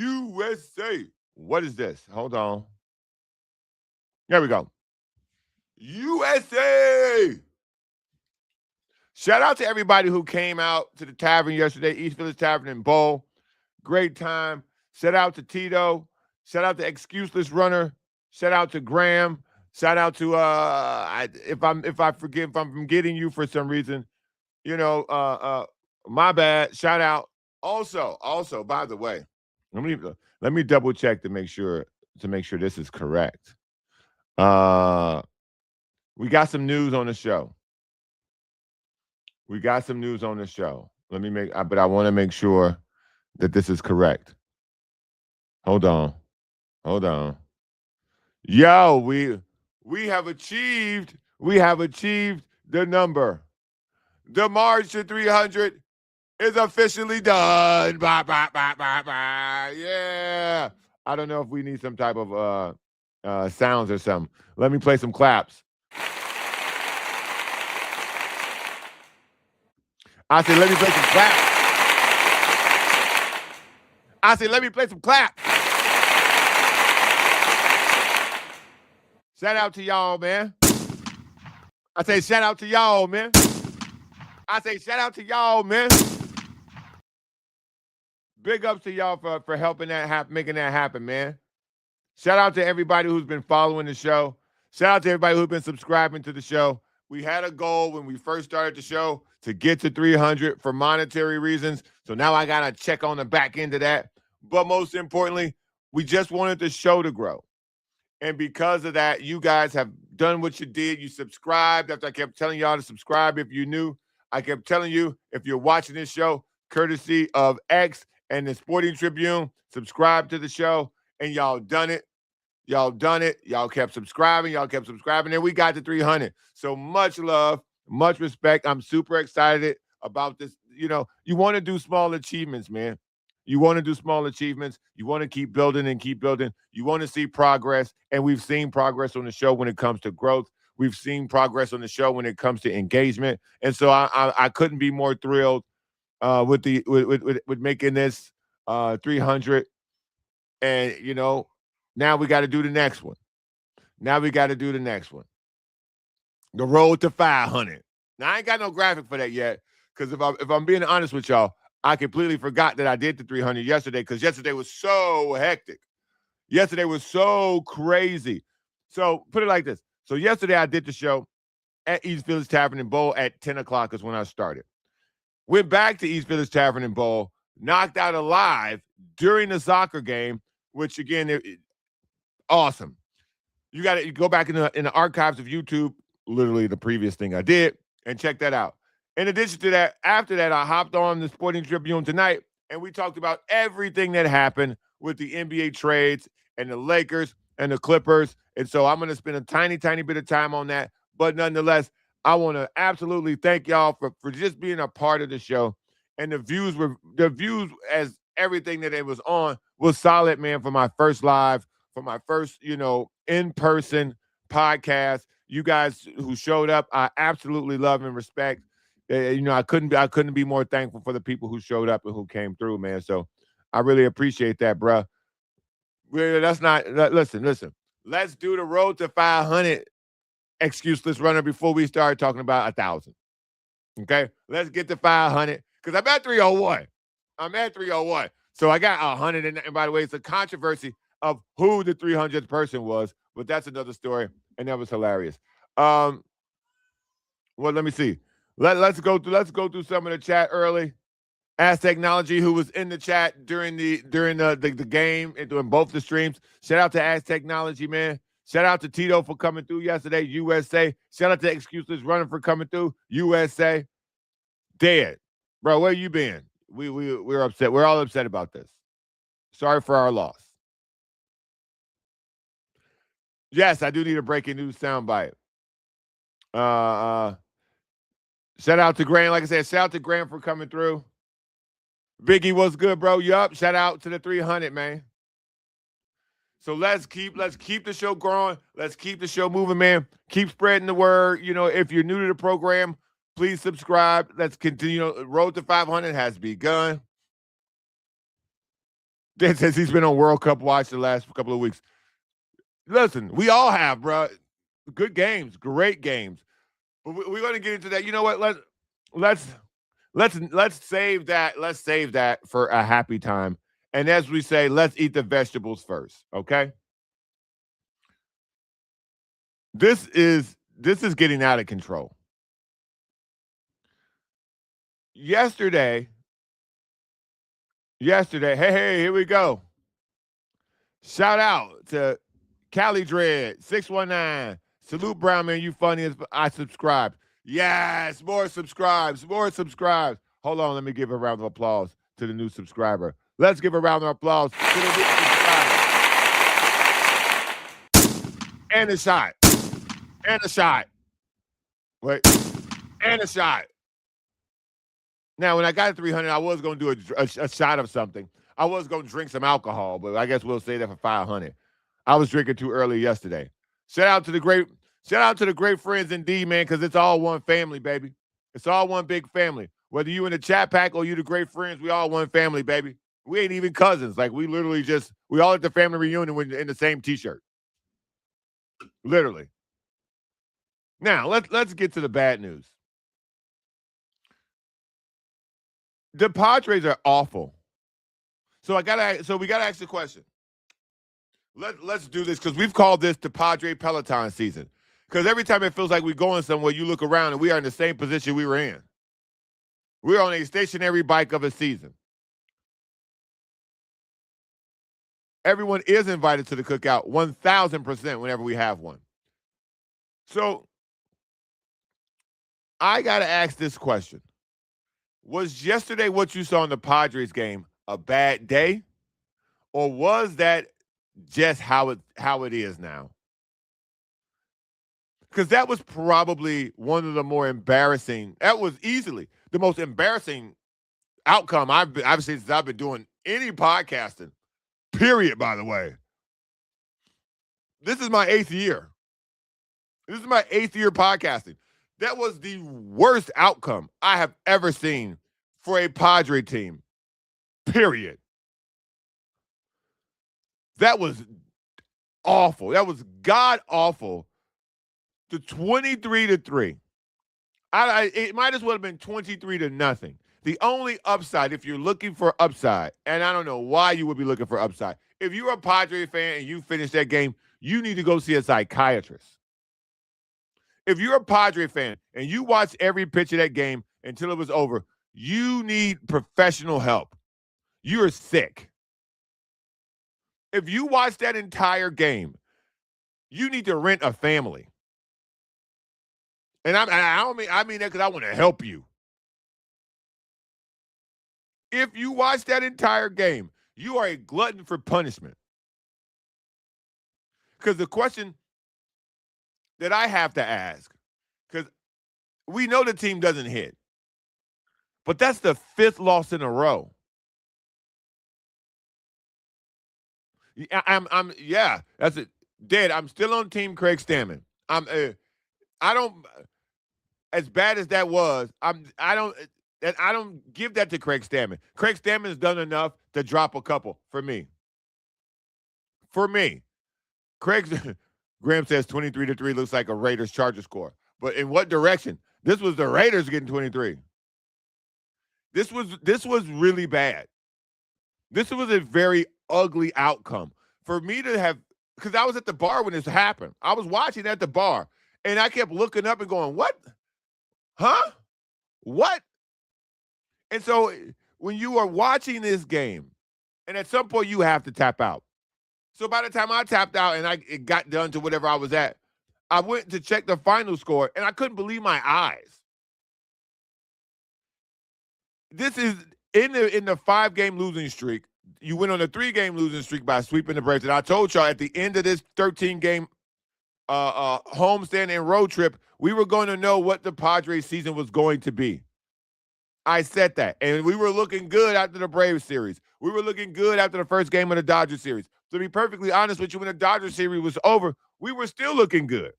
USA. What is this? Hold on. There we go. USA. Shout out to everybody who came out to the tavern yesterday, East Village Tavern and Bowl. Great time. Shout out to Tito. Shout out to Excuseless Runner. Shout out to Graham. Shout out to if I'm forgetting you for some reason, my bad. Shout out. Also, by the way, let me double check to make sure this is correct. We got some news on the show. But I want to make sure that this is correct. Hold on. Yo, we have achieved the number. The march to 300 is officially done. Bah, bah, bah, bah, bah. Yeah. I don't know if we need some type of sounds or something. Let me play some claps. I said, let me play some claps. Shout out to y'all, man. I say shout out to y'all, man. Big ups to y'all for helping that happen, making that happen, man. Shout out to everybody who's been following the show. Shout out to everybody who's been subscribing to the show. We had a goal when we first started the show to get to 300 for monetary reasons. So now I got to check on the back end of that. But most importantly, we just wanted the show to grow. And because of that, you guys have done what you did. You subscribed after I kept telling y'all to subscribe if you're new. I kept telling you, if you're watching this show, courtesy of X and the Sporting Tribune, subscribe to the show. And y'all done it. Y'all kept subscribing. And we got to 300. So much love, much respect. I'm super excited about this. You want to do small achievements, man. You want to do small achievements. You want to keep building and keep building. You want to see progress. And we've seen progress on the show when it comes to growth. We've seen progress on the show when it comes to engagement. And so I couldn't be more thrilled with making this 300. And, now we got to do the next one. The road to 500. Now, I ain't got no graphic for that yet because if I'm being honest with y'all, I completely forgot that I did the 300 yesterday because yesterday was so hectic. Yesterday was so crazy. So put it like this. So yesterday I did the show at East Village Tavern and Bowl at 10 o'clock is when I started. Went back to East Village Tavern and Bowl, knocked out alive during the soccer game, which again, awesome. You got to go back in the archives of YouTube, literally the previous thing I did, and check that out. In addition to that, after that, I hopped on the Sporting Tribune tonight, and we talked about everything that happened with the NBA trades and the Lakers and the Clippers. And so I'm going to spend a tiny, tiny bit of time on that. But nonetheless, I want to absolutely thank y'all for just being a part of the show. And the views as everything that it was on was solid, man, for my first live, for my first, in-person podcast. You guys who showed up, I absolutely love and respect. I couldn't be more thankful for the people who showed up and who came through, man. So I really appreciate that, bro. Listen. Let's do the road to 500 excuseless runner before we start talking about 1,000. Okay? Let's get to 500 because I'm at 301. So I got 100. And by the way, it's a controversy of who the 300th person was, but that's another story, and that was hilarious. Well, let me see. Let's go through some of the chat early. Ask Technology, who was in the chat during the game and doing both the streams. Shout out to Ask Technology, man. Shout out to Tito for coming through yesterday, USA. Shout out to Excuseless Runner for coming through, USA. Dead. Bro, where you been? We're upset. We're all upset about this. Sorry for our loss. Yes, I do need a breaking news soundbite. Shout out to Graham. Like I said, shout out to Graham for coming through. Biggie, what's good, bro? Yup. Shout out to the 300, man. So let's keep the show growing. Let's keep the show moving, man. Keep spreading the word. If you're new to the program, please subscribe. Let's continue. Road to 500 has begun. Since he's been on World Cup watch the last couple of weeks. Listen, we all have, bro. Good games, great games. But we're going to get into that. You know what? Let's save that. Let's save that for a happy time. And as we say, let's eat the vegetables first. Okay. This is getting out of control. Yesterday, hey, here we go. Shout out to Cali Dread 619. Salute Brown Man, you funny as I subscribed. Yes, more subscribes. Hold on, let me give a round of applause to the new subscriber. Let's give a round of applause to the new subscriber. And a shot. Wait, and a shot. Now, when I got 300, I was going to do a shot of something. I was going to drink some alcohol, but I guess we'll say that for 500. I was drinking too early yesterday. Shout out to the great friends indeed, man, because it's all one family, baby. It's all one big family. Whether you in the chat pack or you the great friends, we all one family, baby. We ain't even cousins. Like, we literally we all at the family reunion in the same T-shirt. Literally. Now, let's get to the bad news. The Padres are awful. So we gotta ask the question. Let's do this because we've called this the Padre Peloton season. Because every time it feels like we're going somewhere, you look around and we are in the same position we were in. We're on a stationary bike of a season. Everyone is invited to the cookout 1,000% whenever we have one. So I got to ask this question. Was yesterday what you saw in the Padres game a bad day? Or was that just how it is now? Because that was probably one of the more embarrassing. That was easily the most embarrassing outcome I've seen since I've been doing any podcasting. Period, by the way. This is my 8th year. This is my 8th year podcasting. That was the worst outcome I have ever seen for a Padre team. Period. That was awful. That was god awful. The 23-3. It might as well have been 23-0. The only upside, if you're looking for upside, and I don't know why you would be looking for upside. If you're a Padre fan and you finish that game, you need to go see a psychiatrist. If you're a Padre fan and you watch every pitch of that game until it was over, you need professional help. You're sick. If you watch that entire game, you need to rent a family. And I mean that because I want to help you. If you watch that entire game, you are a glutton for punishment. Because the question that I have to ask, because we know the team doesn't hit, but that's the 5th loss in a row. That's it. Dead. I'm still on Team Craig Stammen. I don't, as bad as that was, I don't give that to Craig Stammen. Craig Stammen's done enough to drop a couple for me. Graham says 23-3 looks like a Raiders Chargers score. But in what direction? This was the Raiders getting 23. This was really bad. This was a very ugly outcome. For me to have, because I was at the bar when this happened. I was watching at the bar, and I kept looking up and going, what? Huh? What? And so when you are watching this game, and at some point you have to tap out. So by the time I tapped out and it got done to whatever I was at, I went to check the final score, and I couldn't believe my eyes. This is in the 5-game losing streak. You went on a 3-game losing streak by sweeping the Braves. And I told y'all at the end of this 13-game homestand and road trip, we were going to know what the Padres season was going to be. I said that. And we were looking good after the Braves series. We were looking good after the first game of the Dodgers series. To be perfectly honest with you, when the Dodgers series was over, we were still looking good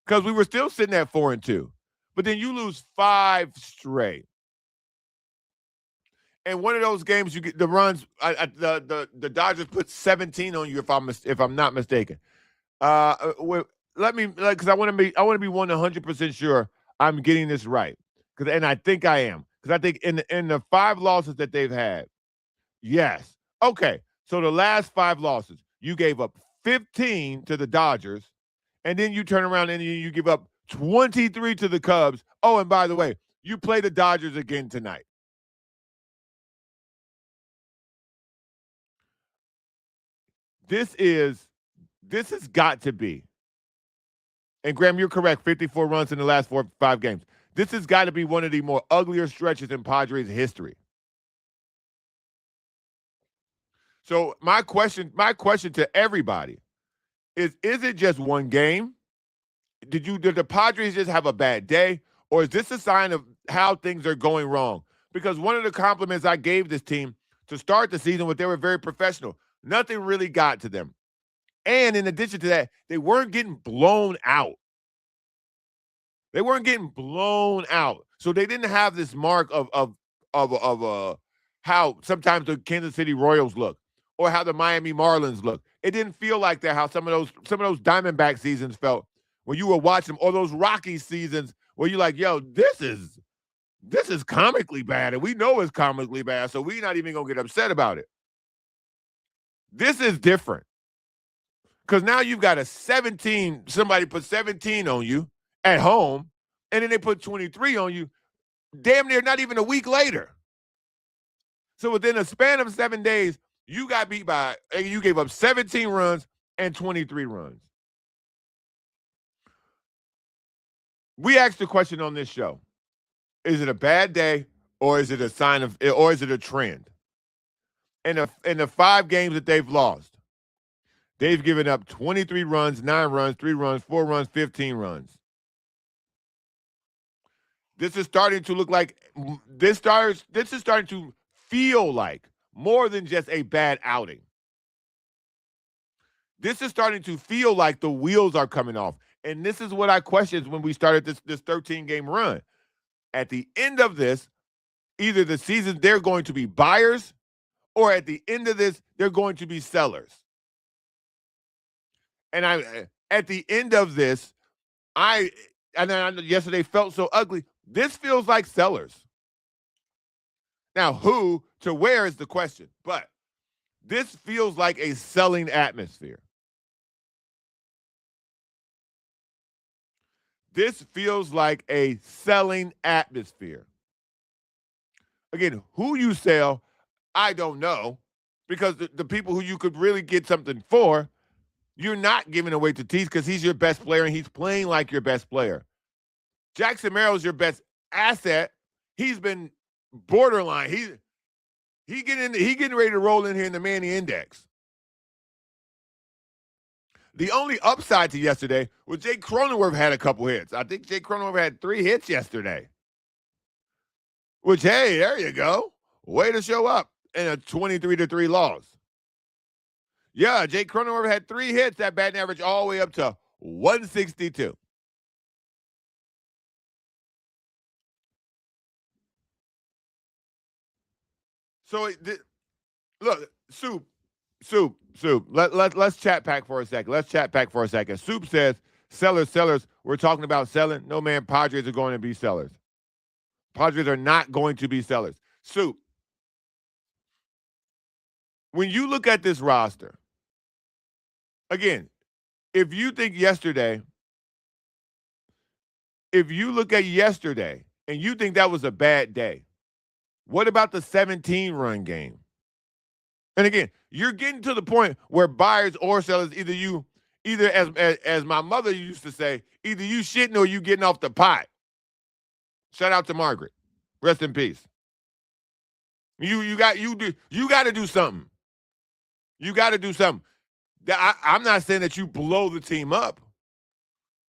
because we were still sitting at 4-2. But then you lose 5 straight. And one of those games, you get the runs. The Dodgers put 17 on you, if I'm not mistaken. Let me, because I want to be 100% sure I'm getting this right. And I think I am, because I think in the 5 losses that they've had, yes, okay. So the last 5 losses, you gave up 15 to the Dodgers, and then you turn around and you give up 23 to the Cubs. Oh, and by the way, you play the Dodgers again tonight. This has got to be, and Graham, you're correct, 54 runs in the last 5 games. This has got to be one of the more uglier stretches in Padres history. So my question to everybody is it just one game? Did the Padres just have a bad day? Or is this a sign of how things are going wrong? Because one of the compliments I gave this team to start the season was they were very professional. Nothing really got to them. And in addition to that, they weren't getting blown out. They weren't getting blown out. So they didn't have this mark of how sometimes the Kansas City Royals look or how the Miami Marlins look. It didn't feel like that how some of those Diamondback seasons felt when you were watching them, or those Rockies seasons where you're like, yo, this is comically bad, and we know it's comically bad, so we're not even gonna get upset about it. This is different. Because now you've got somebody put 17 on you at home, and then they put 23 on you damn near not even a week later. So within a span of 7 days, you got beat you gave up 17 runs and 23 runs. We asked the question on this show: is it a bad day, or is it a sign of, or is it a trend? In the 5 games that they've lost, they've given up 23 runs, 9 runs, 3 runs, 4 runs, 15 runs. This is starting to look like this is starting to feel like more than just a bad outing. This is starting to feel like the wheels are coming off. And this is what I questioned when we started this 13-game run. At the end of this, either the season they're going to be buyers, or at the end of this, they're going to be sellers. And at the end of this, yesterday felt so ugly. This feels like sellers. Now, who to where is the question, but this feels like a selling atmosphere. This feels like a selling atmosphere. Again, who you sell, I don't know, because the people who you could really get something for, you're not giving away to Tatis because he's your best player and he's playing like your best player. Jackson Merrill's your best asset. He's been borderline. He getting ready to roll in here in the Manny Index. The only upside to yesterday was Jake Cronenworth had a couple hits. I think Jake Cronenworth had 3 hits yesterday. Which, hey, there you go. Way to show up in a 23-3 loss. Yeah, Jake Cronenworth had 3 hits, that batting average all the way up to 162. So, look, Soup. Let's chat back for a second. Soup says, sellers. We're talking about selling. No, man, Padres are going to be sellers. Padres are not going to be sellers. Soup, when you look at this roster, again, if you look at yesterday and you think that was a bad day, what about the 17-run game? And again, you're getting to the point where buyers or sellers, either as my mother used to say, either you shitting or you getting off the pot. Shout out to Margaret. Rest in peace. You got to do something. You got to do something. I'm not saying that you blow the team up,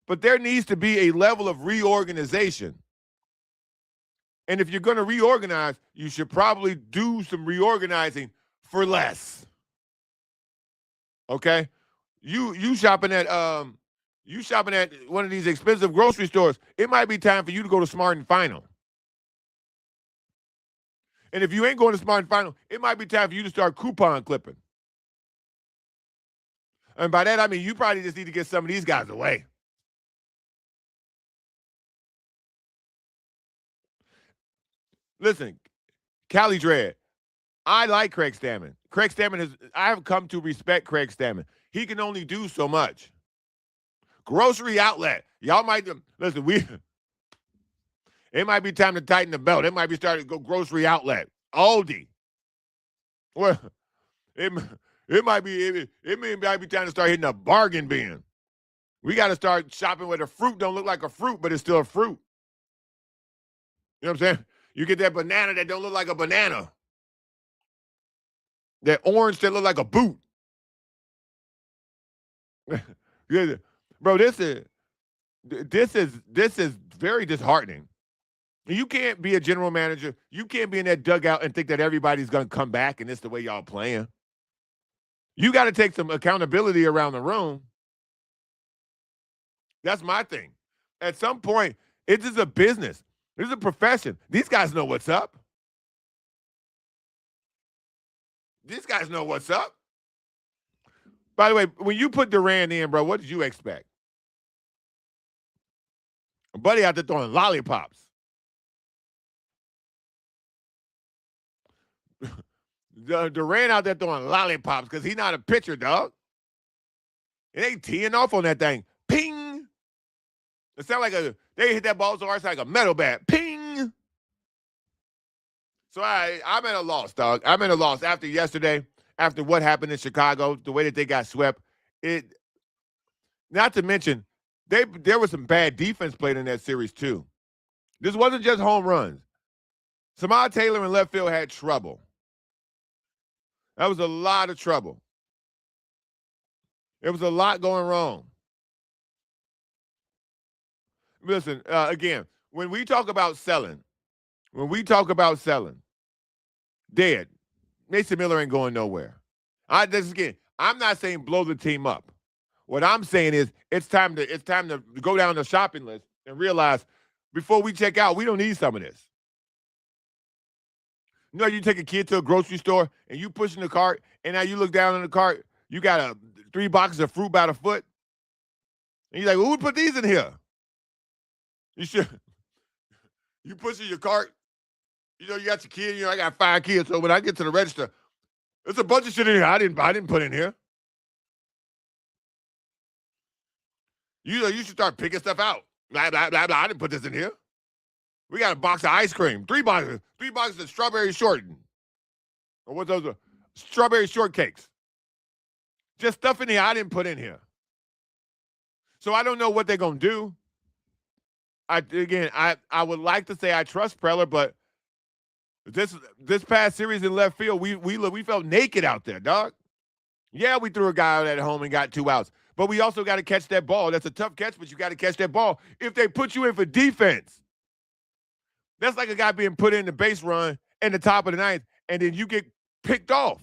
but there needs to be a level of reorganization. And if you're going to reorganize, you should probably do some reorganizing for less. Okay? You shopping at one of these expensive grocery stores, it might be time for you to go to Smart and Final. And if you ain't going to Spartan Final, it might be time for you to start coupon clipping. And by that, I mean you probably just need to get some of these guys away. Listen, Cali Dread, I like Craig Stammen. Craig Stammen has, I have come to respect Craig Stammen. He can only do so much. Grocery outlet. Y'all might, listen, it might be time to tighten the belt. It might be starting to go grocery outlet. Aldi. Well, it, might be time to start hitting a bargain bin. We got to start shopping where the fruit don't look like a fruit, but it's still a fruit. You know what I'm saying? You get that banana that don't look like a banana. That orange that look like a boot. Yeah, bro, this is very disheartening. You can't be a general manager. You can't be in that dugout and think that everybody's going to come back and it's the way y'all playing. You got to take some accountability around the room. That's my thing. At some point, it is a business. This is a profession. These guys know what's up. These guys know what's up. By the way, when you put Durant in, bro, what did you expect? A buddy out there throwing lollipops. Durant out there throwing lollipops because he's not a pitcher, dog. It ain't teeing off on that thing. Ping. It sounds like they hit that ball so hard it's like a metal bat. Ping. So I'm at a loss, dog. I'm at a loss after yesterday, after what happened in Chicago, the way that they got swept. It, not to mention, there was some bad defense played in that series too. This wasn't just home runs. Samad Taylor in left field had trouble. That was a lot of trouble. There was a lot going wrong. Listen, again, when we talk about selling, dead, Mason Miller ain't going nowhere. I'm not saying blow the team up. What I'm saying is it's time to go down the shopping list and realize before we check out, we don't need some of this. You know, you take a kid to a grocery store and you push in the cart, and now you look down in the cart, you got 3 boxes of fruit by the foot. And you're like, well, who put these in here? You should. You push in your cart. You know, you got your kid. You know, I got 5 kids. So when I get to the register, there's a bunch of shit in here I didn't put in here. You know, you should start picking stuff out. Blah, blah, blah, blah. I didn't put this in here. We got a box of ice cream. 3 boxes of strawberry short. Or what those are? Strawberry shortcakes. Just stuff in here I didn't put in here. So I don't know what they're gonna do. I would like to say I trust Preller, but this past series in left field, we felt naked out there, dog. Yeah, we threw a guy out at home and got 2 outs, but we also got to catch that ball. That's a tough catch, but you got to catch that ball if they put you in for defense. That's like a guy being put in the base run in the top of the ninth, and then you get picked off.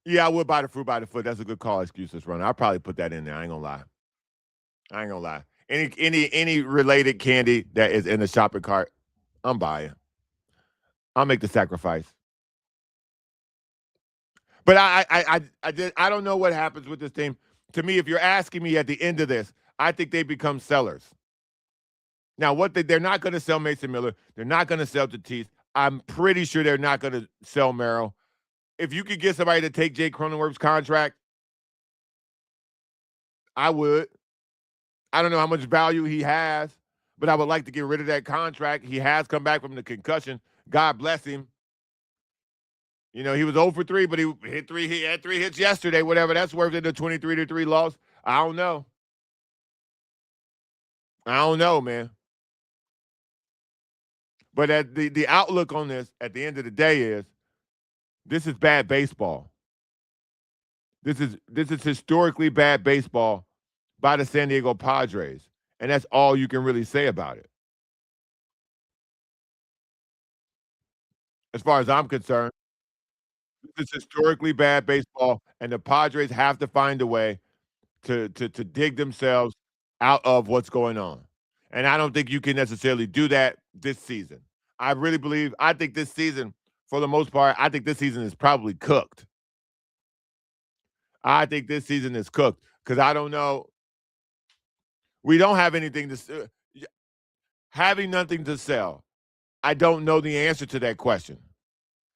Yeah, I would buy the fruit by the foot. That's a good call, excuses runner. I'll probably put that in there. I ain't gonna lie. I ain't gonna lie. Any related candy that is in the shopping cart, I'm buying. I'll make the sacrifice. But I don't know what happens with this team. To me, if you're asking me at the end of this, I think they become sellers. Now, they're not going to sell Mason Miller. They're not going to sell Tatis. I'm pretty sure they're not going to sell Merrill. If you could get somebody to take Jake Cronenworth's contract, I would. I don't know how much value he has, but I would like to get rid of that contract. He has come back from the concussion. God bless him. You know, he was 0 for 3, but he had 3 hits yesterday, whatever that's worth in the 23-3 loss. I don't know. I don't know, man. But the outlook on this at the end of the day is this is bad baseball. This is historically bad baseball by the San Diego Padres. And that's all you can really say about it. As far as I'm concerned, this is historically bad baseball, and the Padres have to find a way to dig themselves out of what's going on. And I don't think you can necessarily do that this season. I think this season, for the most part, I think this season is probably cooked. I think this season is cooked because I don't know. We don't have anything to having nothing to sell. I don't know the answer to that question.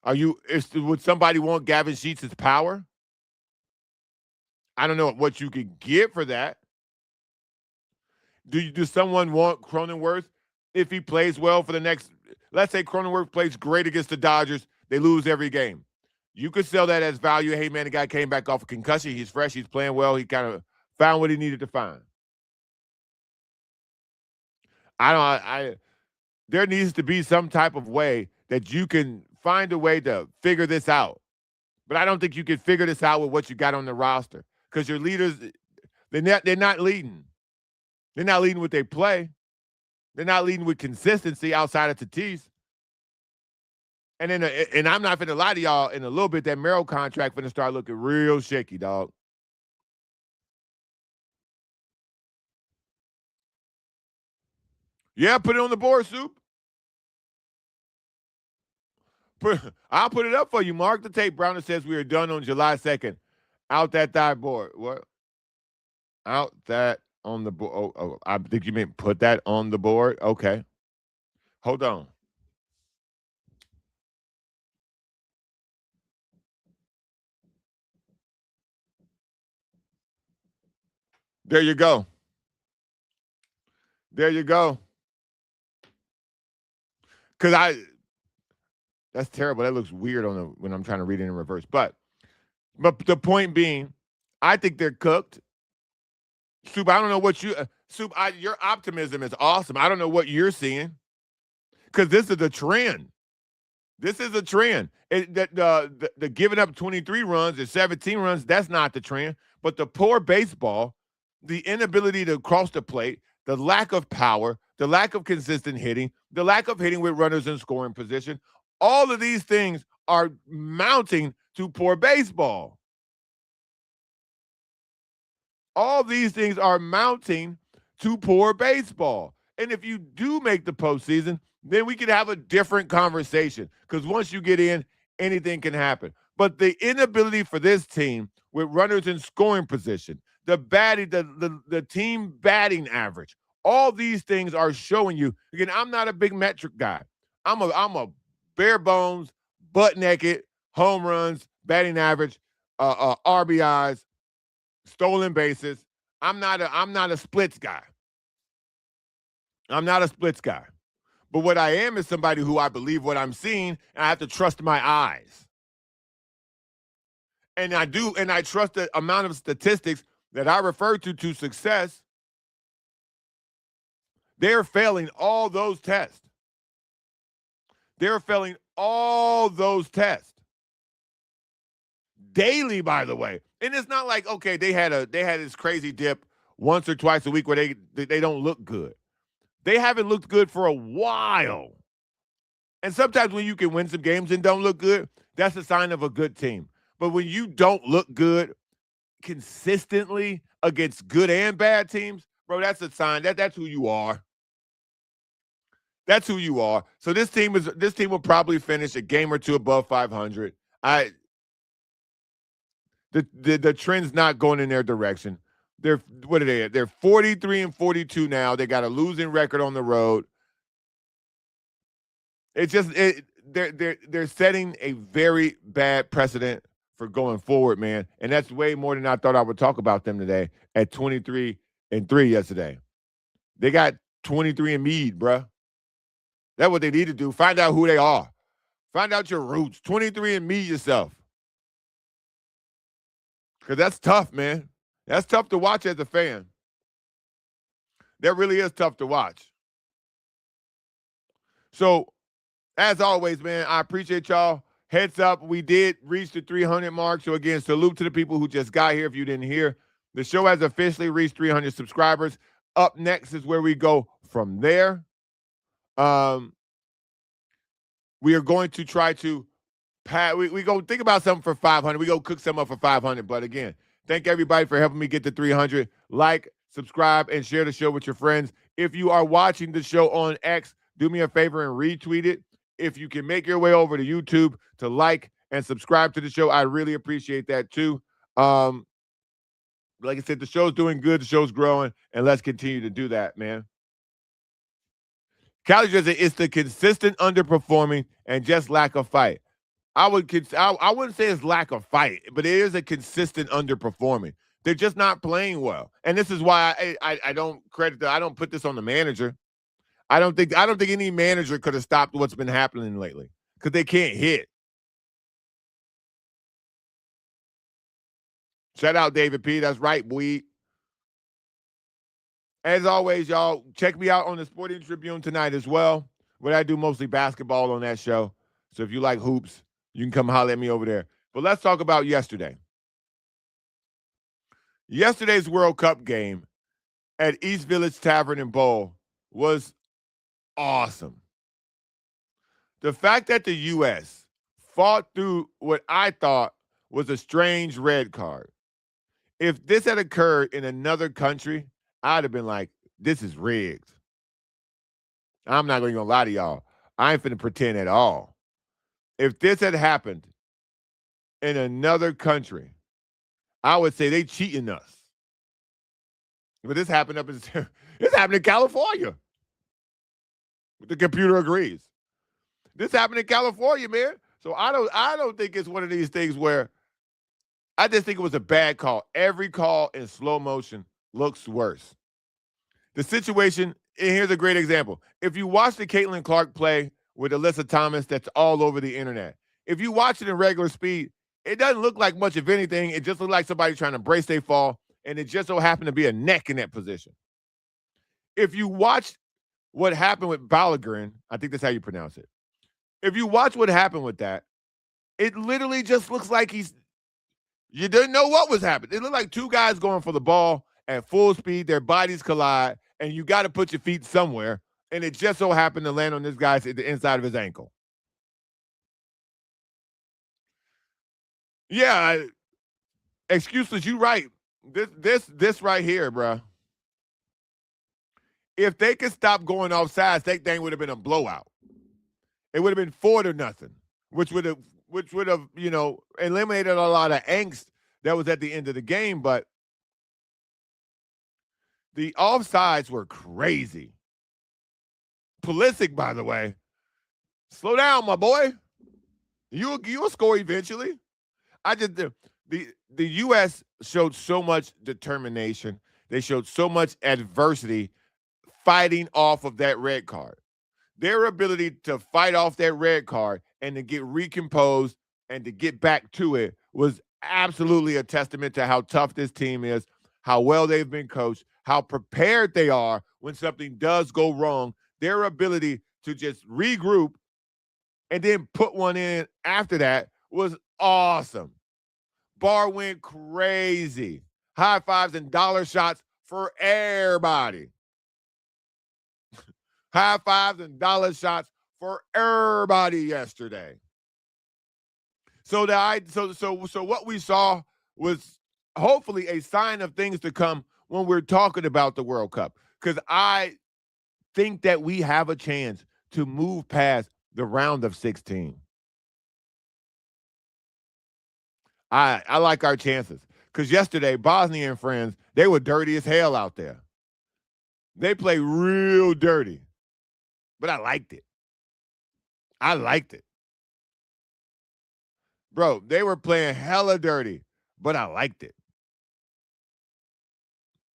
Would somebody want Gavin Sheets' power? I don't know what you could get for that. Does someone want Cronenworth if he plays well for the next? Let's say Cronenworth plays great against the Dodgers, they lose every game. You could sell that as value. Hey man, the guy came back off a concussion. He's fresh. He's playing well. He kind of found what he needed to find. There needs to be some type of way that you can find a way to figure this out. But I don't think you can figure this out with what you got on the roster because your leaders, they're not leading. They're not leading with their play. They're not leading with consistency outside of Tatis. And I'm not going to lie to y'all, in a little bit, that Merrill contract going to start looking real shaky, dog. Yeah, put it on the board, Soup. I'll put it up for you. Mark the tape. Browner says we are done on July 2nd. Out that thigh board. What? Out that on the board. Oh, I think you meant put that on the board. Okay. Hold on. There you go. There you go. Because that's terrible. That looks weird when I'm trying to read it in reverse. But the point being, I think they're cooked. Soup, I don't know what your optimism is awesome. I don't know what you're seeing because this is a trend. This is a trend. The giving up 23 runs or 17 runs, that's not the trend. But the poor baseball, the inability to cross the plate, the lack of power, the lack of consistent hitting, the lack of hitting with runners in scoring position, all of these things are mounting to poor baseball. All these things are mounting to poor baseball. And if you do make the postseason, then we could have a different conversation because once you get in, anything can happen. But the inability for this team with runners in scoring position, the team batting average, all these things are showing you. Again, I'm not a big metric guy. I'm a bare bones, butt naked, home runs, batting average, RBIs, stolen bases. I'm not a splits guy. I'm not a splits guy. But what I am is somebody who I believe what I'm seeing, and I have to trust my eyes. And I do, and I trust the amount of statistics that I refer to success. They're failing all those tests. They're failing all those tests. Daily, by the way. And it's not like, okay, they had this crazy dip once or twice a week where they don't look good. They haven't looked good for a while. And sometimes when you can win some games and don't look good, that's a sign of a good team. But when you don't look good consistently against good and bad teams, bro, that's a sign that's who you are. That's who you are. So this team will probably finish a game or two above 500. The trend's not going in their direction. What are they at? They're 43-42 now. They got a losing record on the road. It's just they're setting a very bad precedent for going forward, man. And that's way more than I thought I would talk about them today at 23-3 yesterday. They got 23 in Meade, bruh. That's what they need to do. Find out who they are. Find out your roots. 23 and Meade yourself. Because that's tough, man. That's tough to watch as a fan. That really is tough to watch. So, as always, man, I appreciate y'all. Heads up, we did reach the 300 mark. So, again, salute to the people who just got here if you didn't hear. The show has officially reached 300 subscribers. Up next is where we go from there. We are going to try to we go think about something for 500. We go cook something up for 500. But again, thank everybody for helping me get to 300. Like, subscribe, and share the show with your friends. If you are watching the show on X, do me a favor and retweet it. If you can make your way over to YouTube to like and subscribe to the show, I really appreciate that too. Like I said, the show's doing good, the show's growing, and let's continue to do that, man. Callie says it's the consistent underperforming and just lack of fight. I wouldn't say it's lack of fight, but it is a consistent underperforming. They're just not playing well, and this is why I don't I don't put this on the manager. I don't think any manager could have stopped what's been happening lately because they can't hit. Shout out David P. That's right, boy. As always, y'all, check me out on the Sporting Tribune tonight as well, where I do mostly basketball on that show. So if you like hoops, you can come holler at me over there. But let's talk about yesterday. Yesterday's World Cup game at East Village Tavern and Bowl was awesome. The fact that the U.S. fought through what I thought was a strange red card. If this had occurred in another country, I'd have been like, this is rigged. I'm not going to lie to y'all. I ain't finna pretend at all. If this had happened in another country, I would say they cheating us. But this happened this happened in California. The computer agrees. This happened in California, man. So I don't think it's one of these things where I just think it was a bad call. Every call in slow motion looks worse. The situation, and here's a great example. If you watch the Caitlin Clark play with Alyssa Thomas, that's all over the internet. If you watch it in regular speed, it doesn't look like much of anything. It just looks like somebody trying to brace their fall, and it just so happened to be a neck in that position. If you watch what happened with Balogun, I think that's how you pronounce it. If you watch what happened with that, it literally just looks like you didn't know what was happening. It looked like two guys going for the ball at full speed, their bodies collide, and you got to put your feet somewhere, and it just so happened to land on this guy's at the inside of his ankle. Yeah, excuseless, you right. This right here, bro. If they could stop going off sides, that thing would have been a blowout. It would have been 4-0, which would have, eliminated a lot of angst that was at the end of the game. But the offsides were crazy. Pulisic, by the way, slow down, my boy. You'll score eventually. The U.S. showed so much determination. They showed so much adversity fighting off of that red card. Their ability to fight off that red card and to get recomposed and to get back to it was absolutely a testament to how tough this team is, how well they've been coached, how prepared they are when something does go wrong. Their ability to just regroup and then put one in after that was awesome. Bar went crazy. High fives and dollar shots for everybody. High fives and dollar shots for everybody yesterday. So what we saw was hopefully a sign of things to come when we're talking about the World Cup. Because I think that we have a chance to move past the round of 16. I like our chances. Because yesterday, Bosnia and friends, they were dirty as hell out there. They played real dirty. But I liked it. Bro, they were playing hella dirty, but I liked it.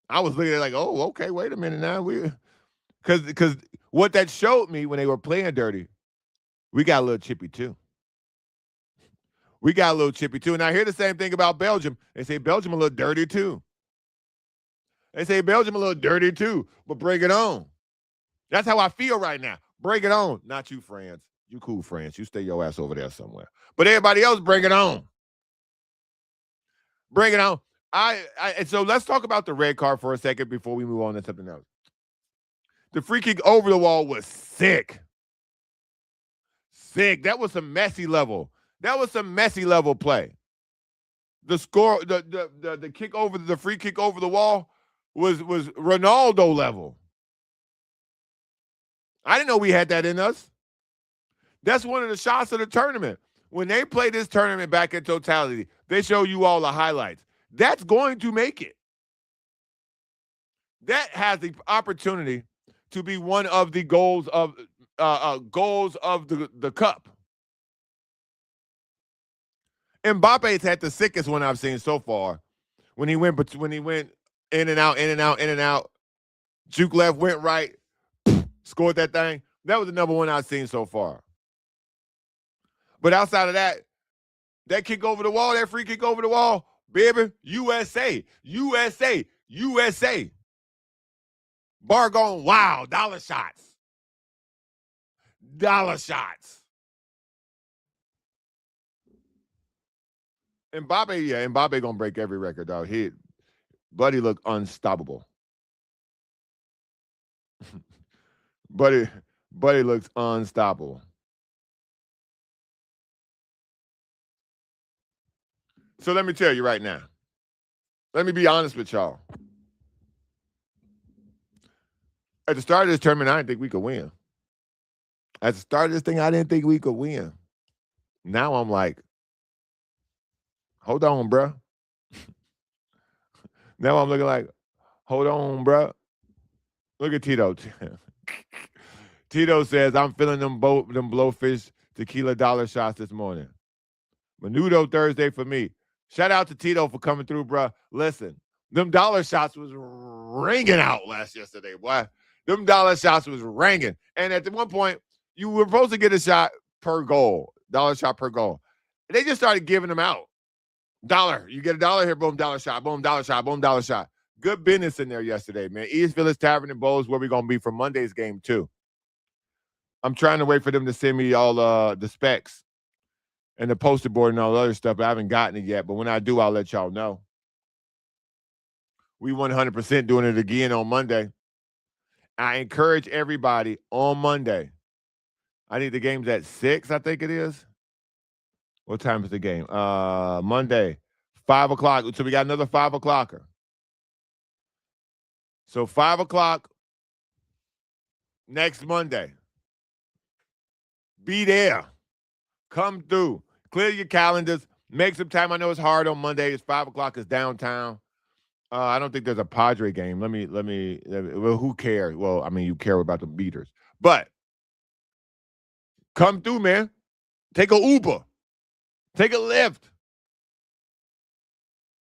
I was looking at it like, oh, okay, wait a minute now. Because what that showed me when they were playing dirty, we got a little chippy too. And I hear the same thing about Belgium. They say Belgium a little dirty too. But bring it on. That's how I feel right now. Bring it on. Not you, France. You cool, France. You stay your ass over there somewhere. But everybody else, bring it on. Bring it on. And so let's talk about the red card for a second before we move on to something else. The free kick over the wall was sick. That was some messy level. Play. The score, the kick over, the free kick over the wall was Ronaldo level. I didn't know we had that in us. That's one of the shots of the tournament. When they play this tournament back in totality, they show you all the highlights. That's going to make it. That has the opportunity to be one of the goals of the cup. Mbappe's had the sickest one I've seen so far. When he went in and out, in and out, in and out, juke left, went right, scored that thing. That was the number one I've seen so far. But outside of that kick over the wall, that free kick over the wall, baby, USA, USA, USA. Bar going wild, dollar shots. Dollar shots. Mbappe gonna break every record, dog. Buddy look unstoppable. Buddy looks unstoppable. So let me tell you right now. Let me be honest with y'all. At the start of this tournament, I didn't think we could win. At the start of this thing, I didn't think we could win. Now I'm like, hold on, bro. Now I'm looking like, hold on, bro. Look at Tito. Tito says, I'm feeling them blowfish tequila dollar shots this morning. Menudo Thursday for me. Shout out to Tito for coming through, bro. Listen, them dollar shots was ringing out yesterday, boy. Them dollar shots was ringing. And at one point, you were supposed to get a shot per goal, dollar shot per goal. They just started giving them out. Dollar. You get $1 here, boom, dollar shot, boom, dollar shot, boom, dollar shot. Good business in there yesterday, man. East Village Tavern and Bowls where we're going to be for Monday's game, too. I'm trying to wait for them to send me all the specs and the poster board and all the other stuff. I haven't gotten it yet, but when I do, I'll let y'all know. We 100% doing it again on Monday. I encourage everybody on Monday. I think the game's at 6, I think it is. What time is the game? Monday, 5 o'clock. So we got another 5 o'clocker. So 5 o'clock next Monday. Be there. Come through. Clear your calendars. Make some time. I know it's hard on Monday. It's 5 o'clock. It's downtown. I don't think there's a Padre game. Let me. Well, who cares? Well, I mean, you care about the beaters. But come through, man. Take a Uber. Take a Lyft.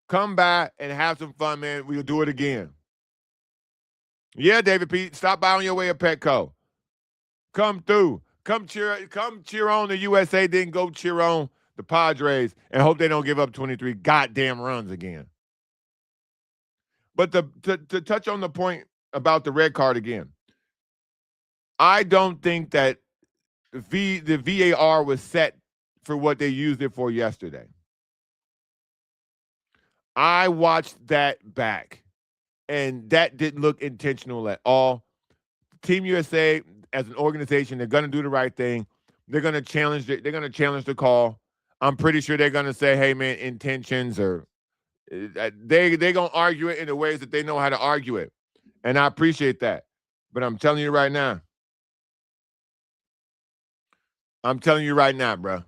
Come by and have some fun, man. We'll do it again. Yeah, David Pete. Stop by on your way at Petco. Come through. Come cheer on the USA, then go cheer on the Padres and hope they don't give up 23 goddamn runs again. But to touch on the point about the red card again, I don't think that the VAR was set for what they used it for yesterday. I watched that back, and that didn't look intentional at all. Team USA, as an organization, they're going to do the right thing. They're going to challenge the call. I'm pretty sure they're going to say, hey, man, intentions or they're going to argue it in the ways that they know how to argue it. And I appreciate that. But I'm telling you right now. Bro.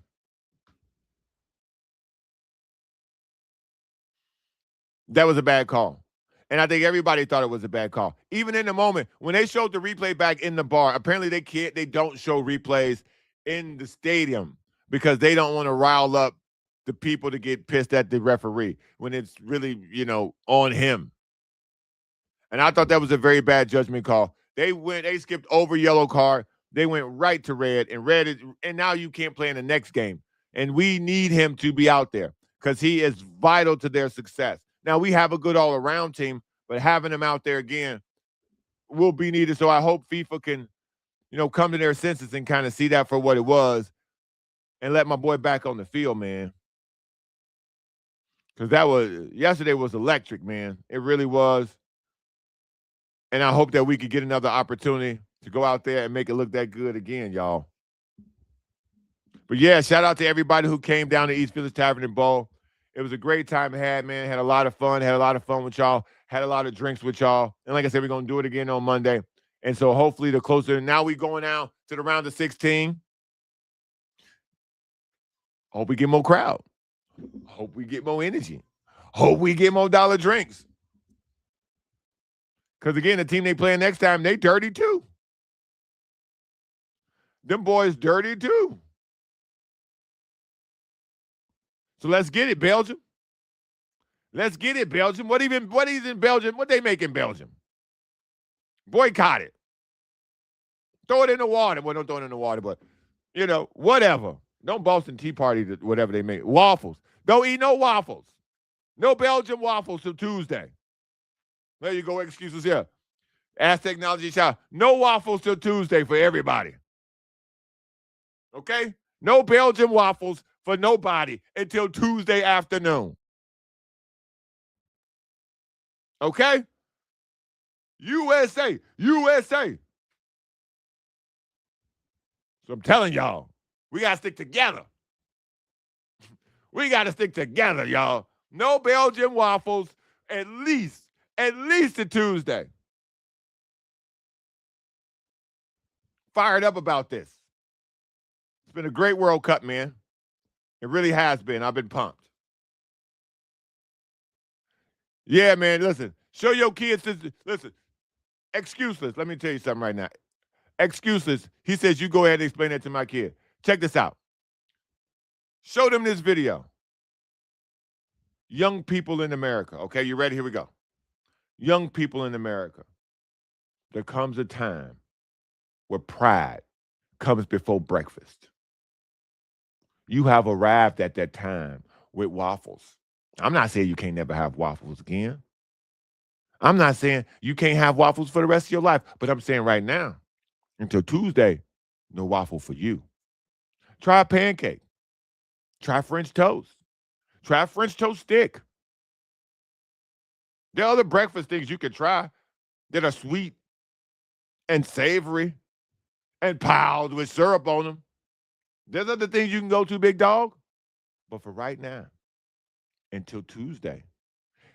That was a bad call. And I think everybody thought it was a bad call. Even in the moment, when they showed the replay back in the bar, apparently they don't show replays in the stadium because they don't want to rile up the people to get pissed at the referee when it's really, on him. And I thought that was a very bad judgment call. They skipped over yellow card. They went right to red, and now you can't play in the next game. And we need him to be out there because he is vital to their success. Now, we have a good all-around team, but having him out there again will be needed. So I hope FIFA can, come to their senses and kind of see that for what it was and let my boy back on the field, man. Because yesterday was electric, man. It really was. And I hope that we could get another opportunity to go out there and make it look that good again, y'all. But, yeah, shout out to everybody who came down to East Village Tavern and Bowl. It was a great time had, man. Had a lot of fun. Had a lot of fun with y'all. Had a lot of drinks with y'all. And like I said, we're going to do it again on Monday. And so hopefully the closer, now we going out to the round of 16. Hope we get more crowd. Hope we get more energy. Hope we get more dollar drinks. Because again, the team they playing next time, they dirty too. Them boys dirty too. So let's get it, Belgium. Let's get it, Belgium. What is in Belgium? What they make in Belgium? Boycott it. Throw it in the water. Well, don't throw it in the water, but whatever. Don't Boston Tea Party whatever they make. Waffles. Don't eat no waffles. No Belgian waffles till Tuesday. There you go. Excuses here. Ask Technology Shout. No waffles till Tuesday for everybody. Okay? No Belgian waffles for nobody until Tuesday afternoon. Okay? USA. USA. So I'm telling y'all, we got to stick together. We got to stick together, y'all. No Belgian waffles at least to Tuesday. Fired up about this. It's been a great World Cup, man. It really has been. I've been pumped. Yeah, man, listen. Show your kids this. Listen, excuseless. Let me tell you something right now. Excuseless. He says, you go ahead and explain that to my kid. Check this out. Show them this video. Young people in America. Okay, you ready? Here we go. Young people in America. There comes a time where pride comes before breakfast. You have arrived at that time with waffles. I'm not saying you can't never have waffles again. I'm not saying you can't have waffles for the rest of your life, but I'm saying right now, until Tuesday, no waffle for you. Try a pancake. Try French toast. Try a French toast stick. There are other breakfast things you can try that are sweet and savory and piled with syrup on them. There's other things you can go to, big dog. But for right now, until Tuesday,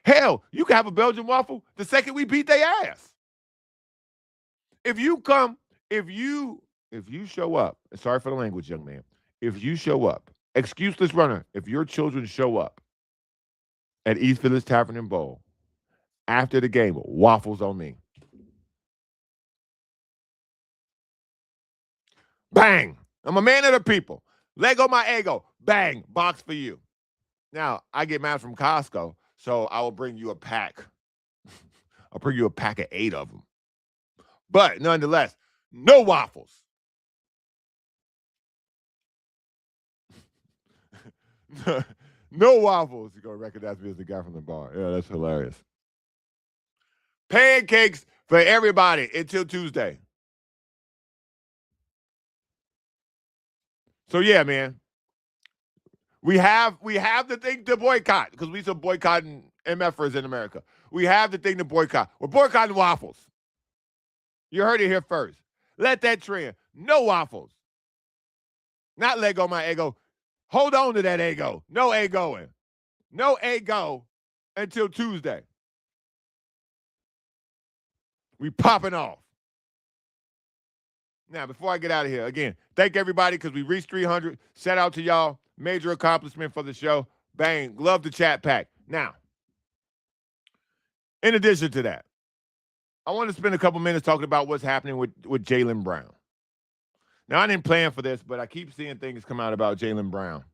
hell, you can have a Belgian waffle the second we beat their ass. If you show up, sorry for the language, young man. If you show up, excuseless runner, if your children show up at East Village Tavern and Bowl after the game, waffles on me. Bang. I'm a man of the people. Lego my ego. Bang. Box for you. Now, I get mine from Costco, so I will bring you a pack. I'll bring you a pack of 8 of them. But nonetheless, no waffles. No waffles. You're going to recognize me as the guy from the bar. Yeah, that's hilarious. Pancakes for everybody until Tuesday. So yeah, man. We have the thing to boycott because we some boycotting MFers in America. We have the thing to boycott. We're boycotting waffles. You heard it here first. Let that trend. No waffles. Not let go my ego. Hold on to that ego. No egoing. No ego until Tuesday. We popping off. Now, before I get out of here, again, thank everybody because we reached 300. Shout out to y'all. Major accomplishment for the show. Bang. Love the chat pack. Now, in addition to that, I want to spend a couple minutes talking about what's happening with Jaylen Brown. Now, I didn't plan for this, but I keep seeing things come out about Jaylen Brown.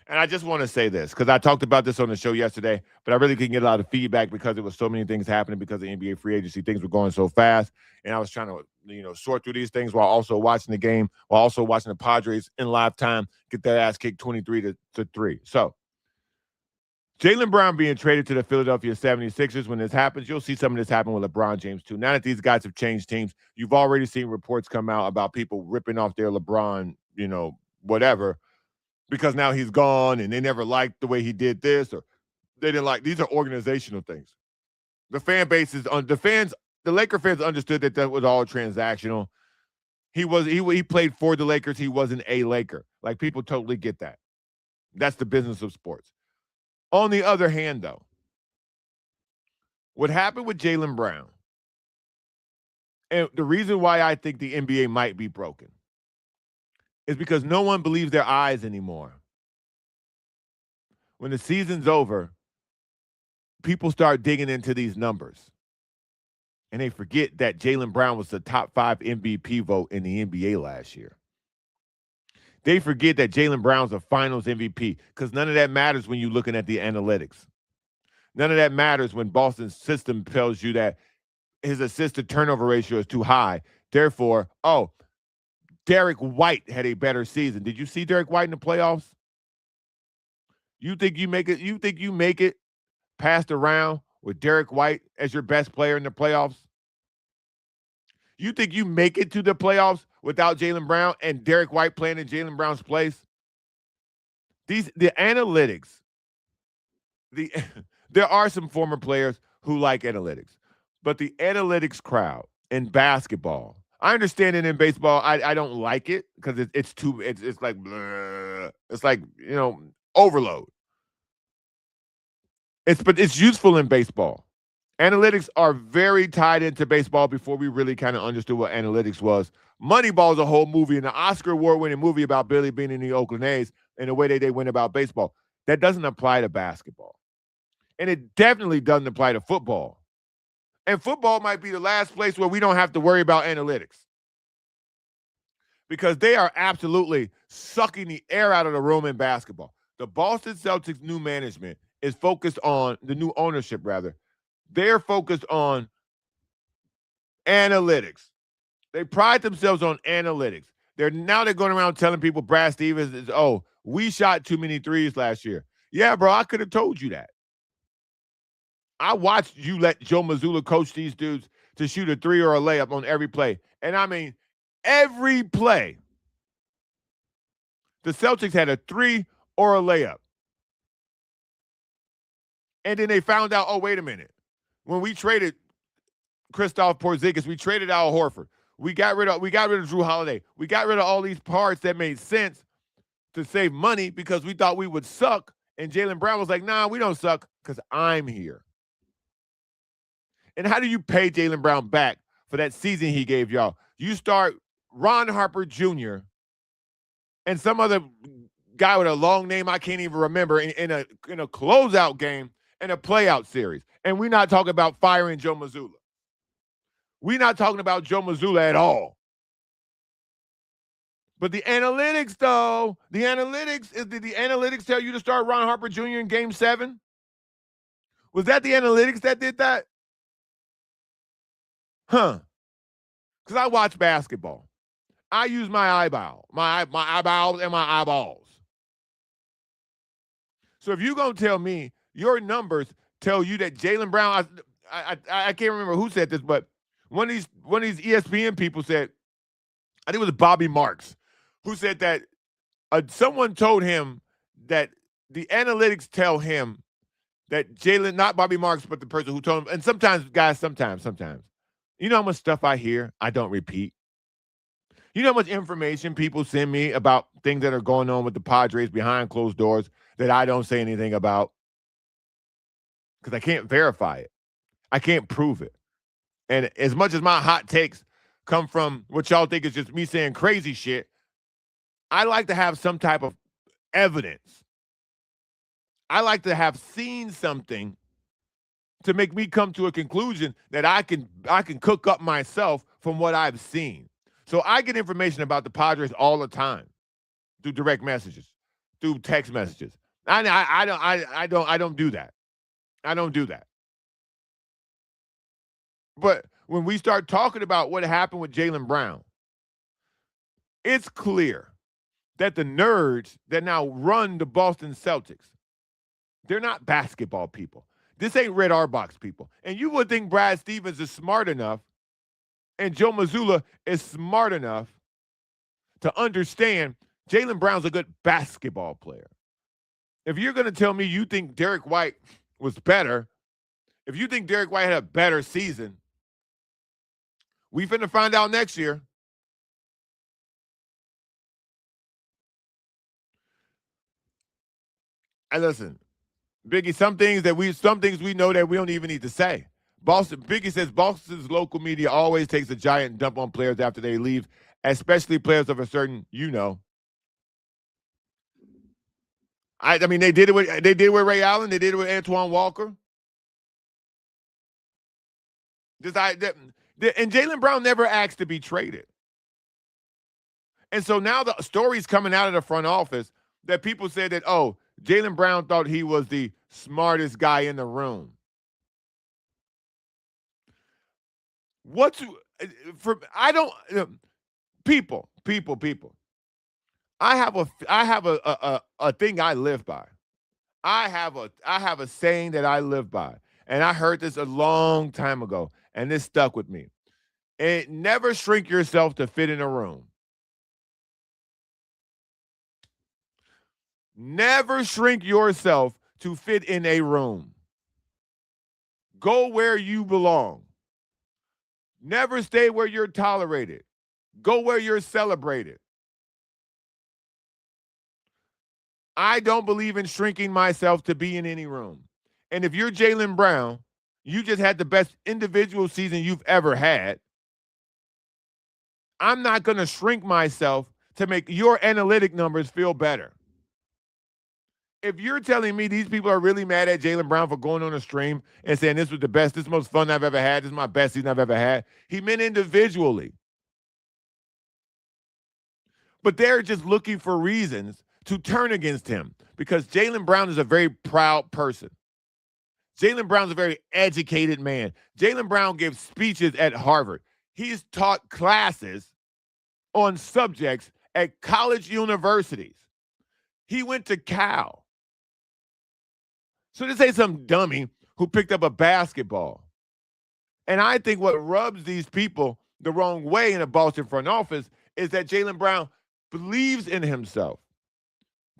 And I just want to say this because I talked about this on the show yesterday, but I really couldn't get a lot of feedback because there was so many things happening because of NBA free agency. Things were going so fast, and I was trying to, sort through these things while also watching the game, while also watching the Padres in live time get their ass kicked 23-3. So, Jaylen Brown being traded to the Philadelphia 76ers, when this happens, you'll see some of this happen with LeBron James too. Now that these guys have changed teams, you've already seen reports come out about people ripping off their LeBron, whatever, because now he's gone and they never liked the way he did this or they didn't like. These are organizational things. The fan base is the Laker fans understood that was all transactional. He played for the Lakers. He wasn't a Laker. Like, people totally get that. That's the business of sports. On the other hand, though, what happened with Jaylen Brown And the reason why I think the NBA might be broken is because no one believes their eyes anymore. When the season's over, people start digging into these numbers. And they forget that Jaylen Brown was the top 5 MVP vote in the NBA last year. They forget that Jaylen Brown's a finals MVP because none of that matters when you're looking at the analytics. None of that matters when Boston's system tells you that his assist to turnover ratio is too high. Therefore, Derek White had a better season. Did you see Derek White in the playoffs? You think you make it past the round with Derek White as your best player in the playoffs? You think you make it to the playoffs without Jaylen Brown and Derek White playing in Jaylen Brown's place? The analytics, there are some former players who like analytics, but the analytics crowd in basketball, I understand it in baseball. I don't like it because it's like bleh. It's like overload. But it's useful in baseball. Analytics are very tied into baseball before we really kind of understood what analytics was. Moneyball is a whole movie, and an Oscar award-winning movie about Billy being in the Oakland A's and the way they went about baseball. That doesn't apply to basketball. And it definitely doesn't apply to football. And football might be the last place where we don't have to worry about analytics. Because they are absolutely sucking the air out of the room in basketball. The Boston Celtics' new management is focused on, the new ownership rather, they're focused on analytics. They pride themselves on analytics. They're going around telling people Brad Stevens is, we shot too many threes last year. Yeah, bro, I could have told you that. I watched you let Joe Mazzulla coach these dudes to shoot a three or a layup on every play. And I mean, every play, the Celtics had a three or a layup. And then they found out, wait a minute. When we traded Kristaps Porzingis, we traded Al Horford. We got rid of Jrue Holiday. We got rid of all these parts that made sense to save money because we thought we would suck. And Jaylen Brown was like, nah, we don't suck because I'm here. And how do you pay Jaylen Brown back for that season he gave y'all? You start Ron Harper Jr. and some other guy with a long name I can't even remember in a closeout game and a playout series. And we're not talking about firing Joe Mazzulla. We're not talking about Joe Mazzulla at all. But the analytics, though, did the analytics tell you to start Ron Harper Jr. in Game 7? Was that the analytics that did that? Huh. Because I watch basketball. I use my eyeballs and my eyeballs. So if you're going to tell me your numbers tell you that Jaylen Brown, I can't remember who said this, but one of these ESPN people said, I think it was Bobby Marks, who said that someone told him that the analytics tell him that Jaylen, not Bobby Marks, but the person who told him, and sometimes, guys, sometimes. You know how much stuff I hear, I don't repeat. You know how much information people send me about things that are going on with the Padres behind closed doors that I don't say anything about? Because I can't verify it. I can't prove it. And as much as my hot takes come from what y'all think is just me saying crazy shit, I like to have some type of evidence. I like to have seen something to make me come to a conclusion that I can cook up myself from what I've seen. So I get information about the Padres all the time through direct messages, through text messages. I don't do that. I don't do that. But when we start talking about what happened with Jaylen Brown, it's clear that the nerds that now run the Boston Celtics, they're not basketball people. This ain't Red Auerbach's people. And you would think Brad Stevens is smart enough and Joe Mazzulla is smart enough to understand Jaylen Brown's a good basketball player. If you're going to tell me you think Derek White was better, if you think Derek White had a better season, we finna find out next year. And listen, Biggie, some things we know that we don't even need to say. Biggie says Boston's local media always takes a giant dump on players after they leave, especially players of a certain, I mean, they did it with Ray Allen. They did it with Antoine Walker. And Jaylen Brown never asked to be traded. And so now the story's coming out of the front office that people said that, oh, Jaylen Brown thought he was the smartest guy in the room. People. I have a thing I live by. I have a saying that I live by. And I heard this a long time ago, and this stuck with me. Never shrink yourself to fit in a room. Never shrink yourself to fit in a room. Go where you belong. Never stay where you're tolerated. Go where you're celebrated. I don't believe in shrinking myself to be in any room. And if you're Jaylen Brown, you just had the best individual season you've ever had. I'm not going to shrink myself to make your analytic numbers feel better. If you're telling me these people are really mad at Jaylen Brown for going on a stream and saying this was the best, this is the most fun I've ever had, this is my best season I've ever had, he meant individually. But they're just looking for reasons to turn against him because Jaylen Brown is a very proud person. Jaylen Brown's a very educated man. Jaylen Brown gives speeches at Harvard. He's taught classes on subjects at college universities. He went to Cal. So this ain't some dummy who picked up a basketball. And I think what rubs these people the wrong way in the Boston front office is that Jaylen Brown believes in himself.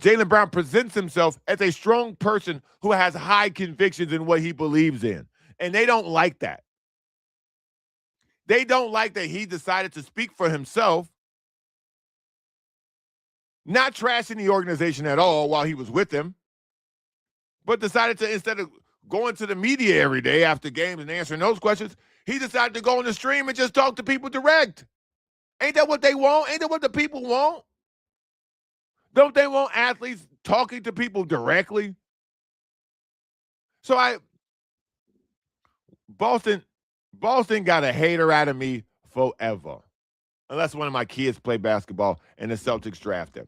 Jaylen Brown presents himself as a strong person who has high convictions in what he believes in. And they don't like that. They don't like that he decided to speak for himself, not trashing the organization at all while he was with them, but decided to, instead of going to the media every day after games and answering those questions, he decided to go on the stream and just talk to people direct. Ain't that what they want? Ain't that what the people want? Don't they want athletes talking to people directly? So Boston got a hater out of me forever. Unless one of my kids play basketball and the Celtics draft him.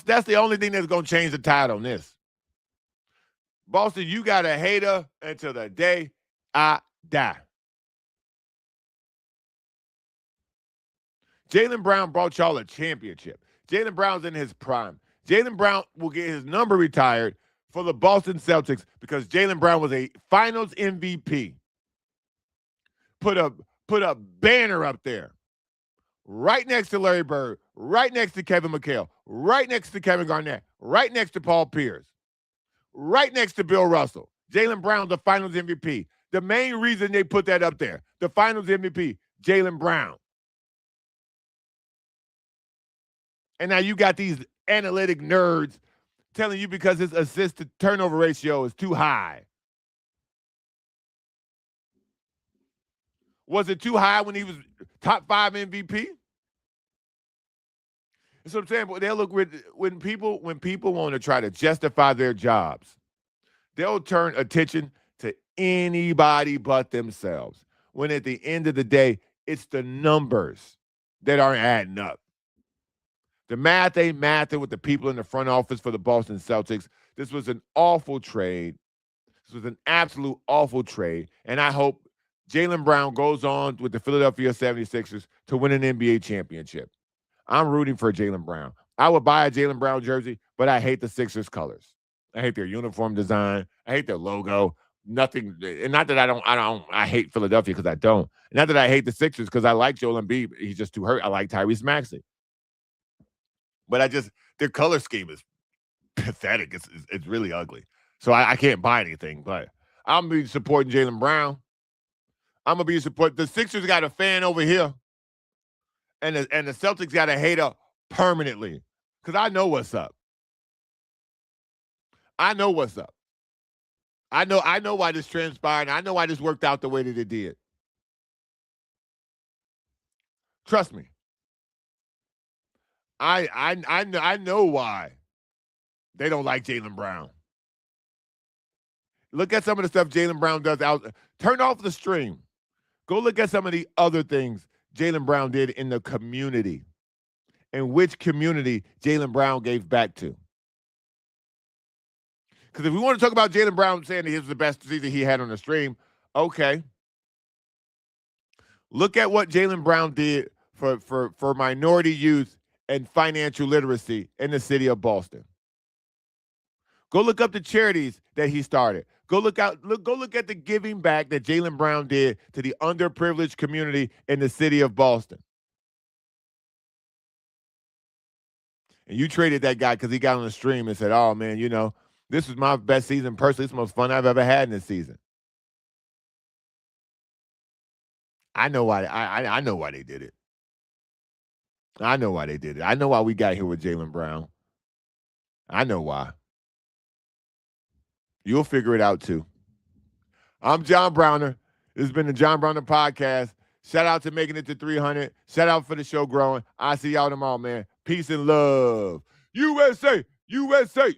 That's the only thing that's going to change the tide on this. Boston, you got a hater until the day I die. Jaylen Brown brought y'all a championship. Jaylen Brown's in his prime. Jaylen Brown will get his number retired for the Boston Celtics because Jaylen Brown was a Finals MVP. Put a banner up there, right next to Larry Bird, right next to Kevin McHale, right next to Kevin Garnett, right next to Paul Pierce, right next to Bill Russell. Jaylen Brown, the Finals MVP. The main reason they put that up there, the Finals MVP, Jaylen Brown. And now you got these analytic nerds telling you because his assist to turnover ratio is too high. Was it too high when he was top 5 MVP? That's what I'm saying. But they'll look when people want to try to justify their jobs, they'll turn attention to anybody but themselves. When at the end of the day, it's the numbers that aren't adding up. The math ain't mathing with the people in the front office for the Boston Celtics. This was an awful trade. This was an absolute awful trade. And I hope Jaylen Brown goes on with the Philadelphia 76ers to win an NBA championship. I'm rooting for Jaylen Brown. I would buy a Jaylen Brown jersey, but I hate the Sixers colors. I hate their uniform design. I hate their logo. Nothing, and not that I hate Philadelphia because I don't. Not that I hate the Sixers because I like Joel Embiid. He's just too hurt. I like Tyrese Maxey. But their color scheme is pathetic. It's really ugly. So I can't buy anything, but I'm going to be supporting Jaylen Brown. I'm going to be supporting. The Sixers got a fan over here, and the Celtics got a hater permanently because I know what's up. I know what's up. I know why this transpired. I know why this worked out the way that it did. Trust me. I know why they don't like Jaylen Brown. Look at some of the stuff Jaylen Brown does out. Turn off the stream. Go look at some of the other things Jaylen Brown did in the community and which community Jaylen Brown gave back to. Because if we want to talk about Jaylen Brown saying that he was the best season he had on the stream, okay. Look at what Jaylen Brown did for minority youth and financial literacy in the city of Boston. Go look up the charities that he started. Go look at the giving back that Jaylen Brown did to the underprivileged community in the city of Boston. And you traded that guy because he got on the stream and said, "Oh man, this was my best season personally. It's the most fun I've ever had in this season." I know why. I know why they did it. I know why they did it. I know why we got here with Jaylen Brown. I know why. You'll figure it out too. I'm John Browner. This has been the John Browner Podcast. Shout out to making it to 300. Shout out for the show growing. I'll see y'all tomorrow, man. Peace and love. USA, USA.